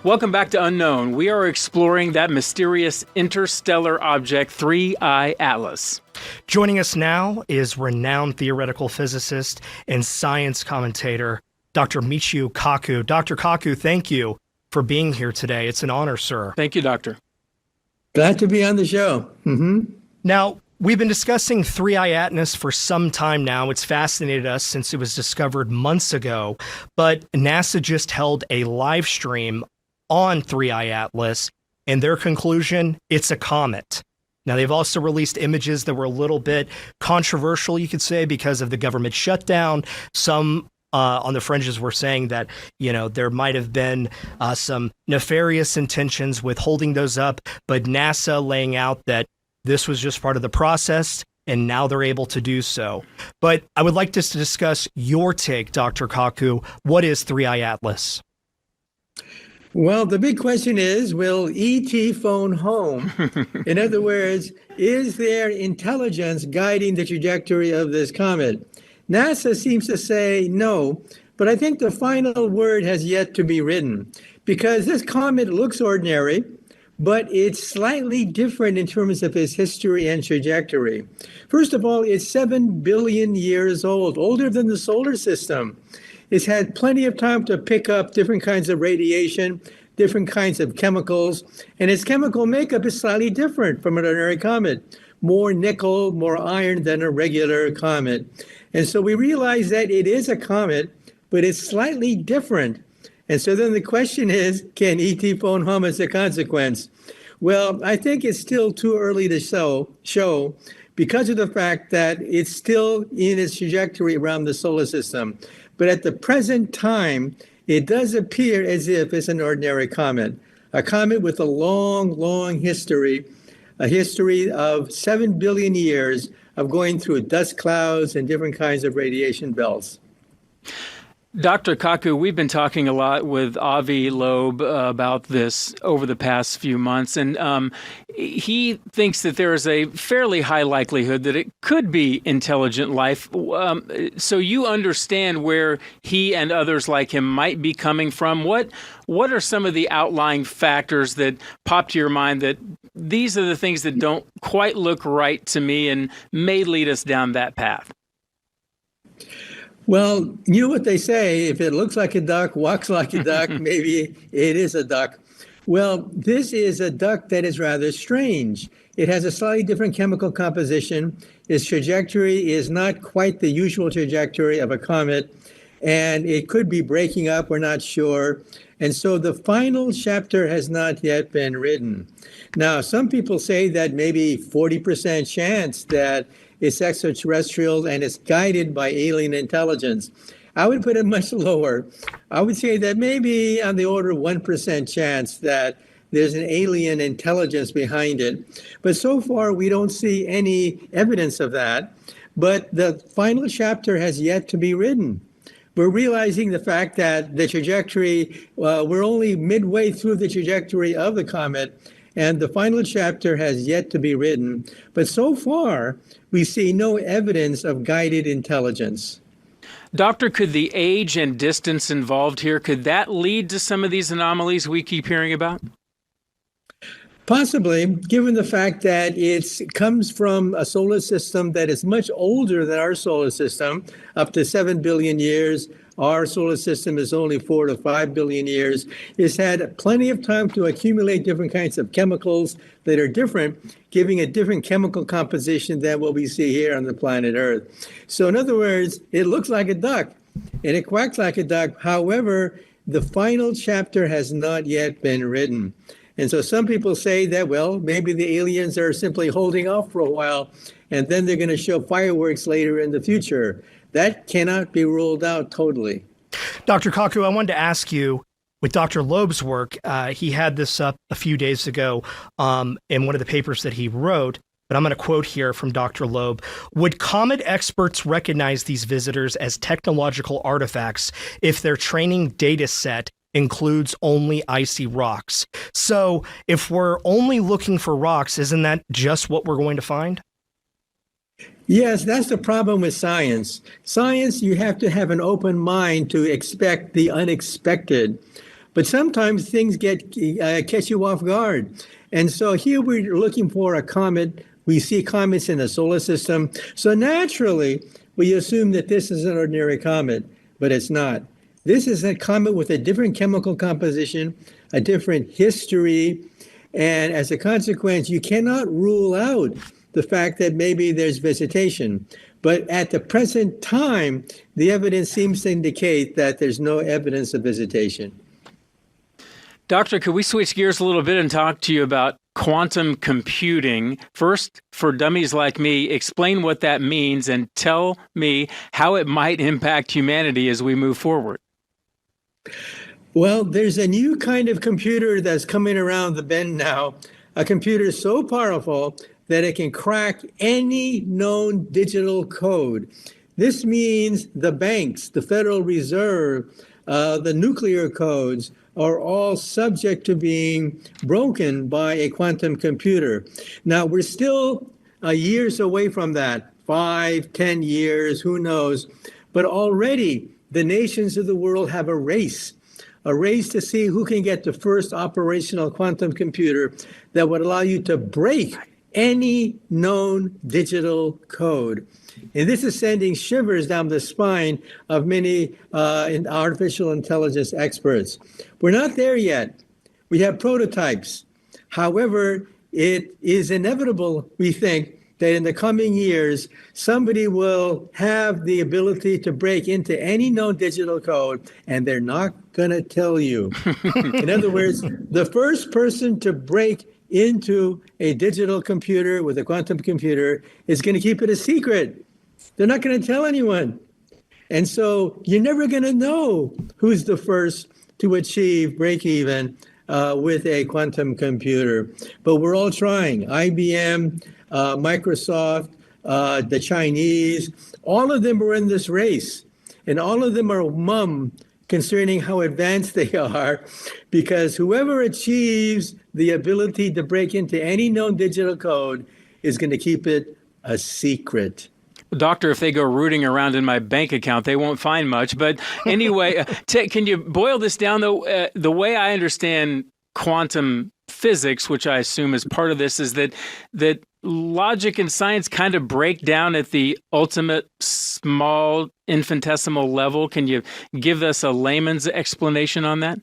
Welcome back to Unknown. We are exploring that mysterious interstellar object, 3I Atlas. Joining us now is renowned theoretical physicist and science commentator, Dr. Michio Kaku. Dr. Kaku, thank you for being here today. It's an honor, sir. Thank you, Doctor. Glad to be on the show. Now, we've been discussing 3I Atlas for some time now. It's fascinated us since it was discovered months ago, but NASA just held a live stream on 3I Atlas, and their conclusion, it's a comet. Now, they've also released images that were a little bit controversial, you could say, because of the government shutdown. Some on the fringes were saying that, there might have been some nefarious intentions with holding those up, but NASA laying out that this was just part of the process, and now they're able to do so. But I would like us to discuss your take, Dr. Kaku. What is 3I Atlas? Well, the big question is, will ET phone home? In other words, is there intelligence guiding the trajectory of this comet? NASA seems to say no, but I think the final word has yet to be written, because this comet looks ordinary, but it's slightly different in terms of its history and trajectory. First of all, it's 7 billion years old, older than the solar system. It's had plenty of time to pick up different kinds of radiation, different kinds of chemicals, and its chemical makeup is slightly different from an ordinary comet. More nickel, more iron than a regular comet. And so we realize that it is a comet, but it's slightly different. And so then the question is, can ET phone home as a consequence? Well, I think it's still too early to show because of the fact that it's still in its trajectory around the solar system. But at the present time, it does appear as if it's an ordinary comet, a comet with a long, long history, a history of 7 billion years of going through dust clouds and different kinds of radiation belts. Dr. Kaku, we've been talking a lot with Avi Loeb about this over the past few months, and he thinks that there is a fairly high likelihood that it could be intelligent life. So you understand where he and others like him might be coming from. What are some of the outlying factors that pop to your mind that these are the things that don't quite look right to me and may lead us down that path? Well, you know what they say, if it looks like a duck, walks like a duck, maybe it is a duck. Well, this is a duck that is rather strange. It has a slightly different chemical composition. Its trajectory is not quite the usual trajectory of a comet, and it could be breaking up, we're not sure. And so the final chapter has not yet been written. Now, some people say that maybe 40% chance that it's extraterrestrial and it's guided by alien intelligence. I would put it much lower. I would say that maybe on the order of 1% chance that there's an alien intelligence behind it. But so far, we don't see any evidence of that. But the final chapter has yet to be written. We're realizing the fact that the trajectory, we're only midway through the trajectory of the comet, and the final chapter has yet to be written. But so far, we see no evidence of guided intelligence. Doctor, could the age and distance involved here, could that lead to some of these anomalies we keep hearing about? Possibly, given the fact that it comes from a solar system that is much older than our solar system, up to 7 billion years. Our solar system is only 4 to 5 billion years. It's had plenty of time to accumulate different kinds of chemicals that are different, giving a different chemical composition than what we see here on the planet Earth. So in other words, it looks like a duck and it quacks like a duck. However, the final chapter has not yet been written. And so some people say that, well, maybe the aliens are simply holding off for a while, and then they're going to show fireworks later in the future. That cannot be ruled out totally. Dr. Kaku, I wanted to ask you, with Dr. Loeb's work, he had this up a few days ago in one of the papers that he wrote, but I'm going to quote here from Dr. Loeb. Would comet experts recognize these visitors as technological artifacts if their training data set includes only icy rocks? So if we're only looking for rocks, isn't that just what we're going to find? Yes, that's the problem with science. Science, you have to have an open mind to expect the unexpected. But sometimes things catch you off guard. And so here we're looking for a comet. We see comets in the solar system. So naturally, we assume that this is an ordinary comet, but it's not. This is a comet with a different chemical composition, a different history. And as a consequence, you cannot rule out the fact that maybe there's visitation. But at the present time, the evidence seems to indicate that there's no evidence of visitation. Doctor, could we switch gears a little bit and talk to you about quantum computing? First, for dummies like me, explain what that means and tell me how it might impact humanity as we move forward. Well, there's a new kind of computer that's coming around the bend now, a computer so powerful that it can crack any known digital code. This means the banks, the Federal Reserve, the nuclear codes are all subject to being broken by a quantum computer. Now, we're still years away from that, 5, 10 years, who knows? But already the nations of the world have a race to see who can get the first operational quantum computer that would allow you to break any known digital code. And this is sending shivers down the spine of many artificial intelligence experts. We're not there yet. We have prototypes. However, it is inevitable, we think, that in the coming years, somebody will have the ability to break into any known digital code, and they're not going to tell you. In other words, the first person to break into a digital computer with a quantum computer is going to keep it a secret. They're not going to tell anyone. And so you're never going to know who's the first to achieve break even with a quantum computer. But we're all trying. IBM, Microsoft, the Chinese, all of them are in this race. And all of them are mum concerning how advanced they are, because whoever achieves the ability to break into any known digital code is going to keep it a secret. Doctor, if they go rooting around in my bank account, they won't find much. But anyway, can you boil this down, though? The way I understand quantum physics, which I assume is part of this, is that logic and science kind of break down at the ultimate small infinitesimal level. Can you give us a layman's explanation on that?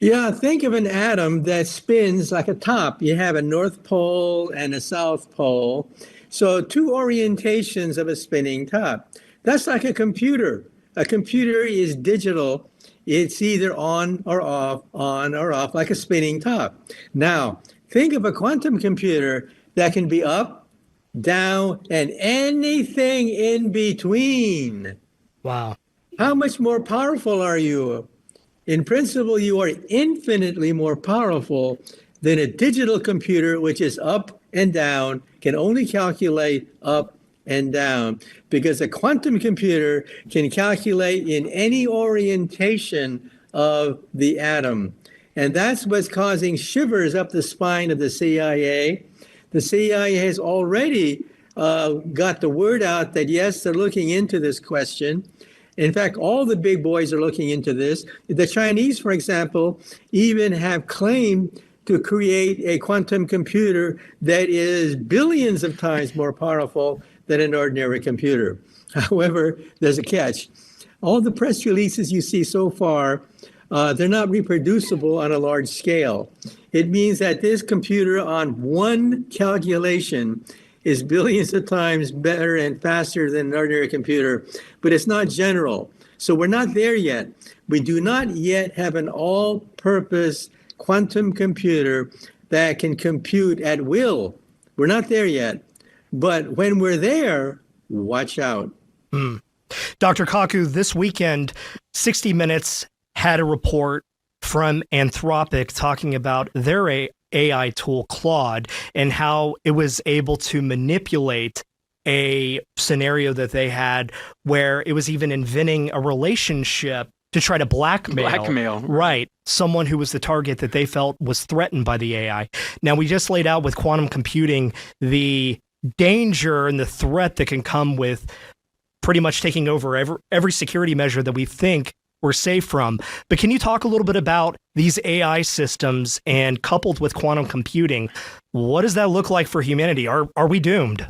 Yeah, think of an atom that spins like a top. You have a north pole and a south pole. So two orientations of a spinning top. That's like a computer. A computer is digital. It's either on or off, like a spinning top. Now, think of a quantum computer that can be up, down, and anything in between. Wow. How much more powerful are you? In principle, you are infinitely more powerful than a digital computer, which is up and down, can only calculate up and down, because a quantum computer can calculate in any orientation of the atom. And that's what's causing shivers up the spine of the CIA. The CIA has already got the word out that, yes, they're looking into this question. In fact, all the big boys are looking into this. The Chinese, for example, even have claimed to create a quantum computer that is billions of times more powerful than an ordinary computer. However, there's a catch. All the press releases you see so far, they're not reproducible on a large scale. It means that this computer on one calculation is billions of times better and faster than an ordinary computer, but it's not general. So we're not there yet. We do not yet have an all-purpose quantum computer that can compute at will. We're not there yet. But when we're there, watch out. Dr. Kaku, this weekend, 60 Minutes had a report from Anthropic talking about their AI tool, Claude, and how it was able to manipulate a scenario that they had where it was even inventing a relationship to try to blackmail. Right. Someone who was the target that they felt was threatened by the AI. Now, we just laid out with quantum computing the danger and the threat that can come with pretty much taking over every security measure that we think we're safe from. But can you talk a little bit about these AI systems and coupled with quantum computing, what does that look like for humanity? Are we doomed?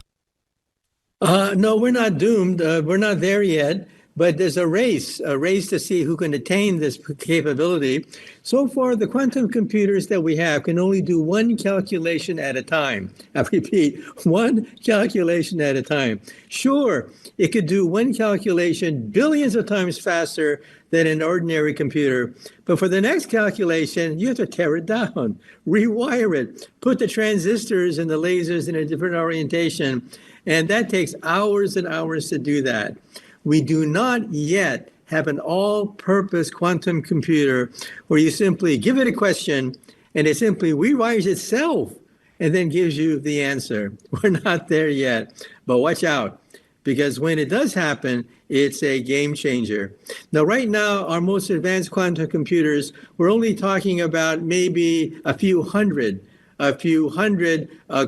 No, we're not doomed. We're not there yet. But there's a race to see who can attain this capability. So far, the quantum computers that we have can only do one calculation at a time. I repeat, one calculation at a time. Sure, it could do one calculation billions of times faster than an ordinary computer. But for the next calculation, you have to tear it down, rewire it, put the transistors and the lasers in a different orientation. And that takes hours and hours to do that. We do not yet have an all-purpose quantum computer where you simply give it a question and it simply rewires itself and then gives you the answer. We're not there yet, but watch out, because when it does happen, it's a game changer. Now, right now, our most advanced quantum computers, we're only talking about maybe a few hundred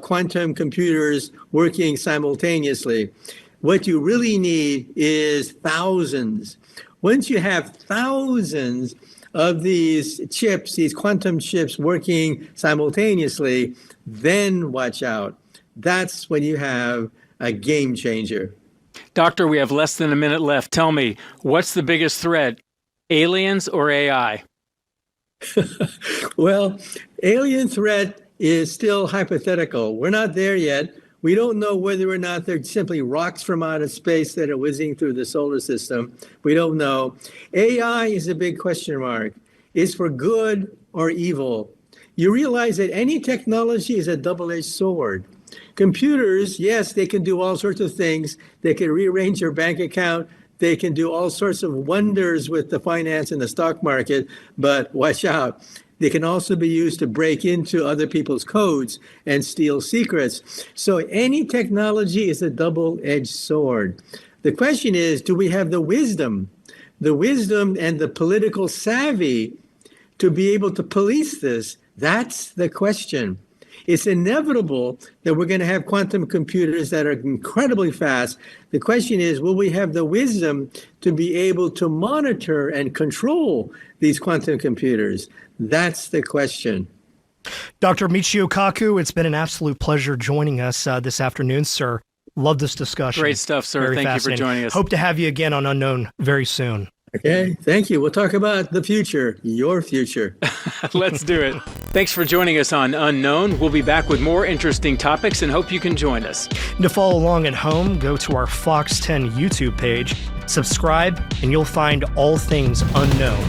quantum computers working simultaneously. What you really need is thousands. Once you have thousands of these chips, these quantum chips working simultaneously, then watch out. That's when you have a game changer. Doctor, we have less than a minute left. Tell me, what's the biggest threat, aliens or AI? Well, alien threat is still hypothetical. We're not there yet. We don't know whether or not they're simply rocks from outer space that are whizzing through the solar system. We don't know. AI is a big question mark. Is for good or evil? You realize that any technology is a double-edged sword. Computers, yes, they can do all sorts of things. They can rearrange your bank account. They can do all sorts of wonders with the finance and the stock market, but watch out. They can also be used to break into other people's codes and steal secrets. So any technology is a double-edged sword. The question is, do we have the wisdom and the political savvy to be able to police this? That's the question. It's inevitable that we're going to have quantum computers that are incredibly fast. The question is, will we have the wisdom to be able to monitor and control these quantum computers? That's the question. Dr. Michio Kaku, it's been an absolute pleasure joining us this afternoon, sir. Love this discussion. Great stuff, sir. Very Thank you for joining us. Hope to have you again on Unknown very soon. Okay, thank you. We'll talk about the future, your future. Let's do it. Thanks for joining us on Unknown. We'll be back with more interesting topics and hope you can join us. To follow along at home, go to our Fox 10 YouTube page, subscribe, and you'll find all things unknown.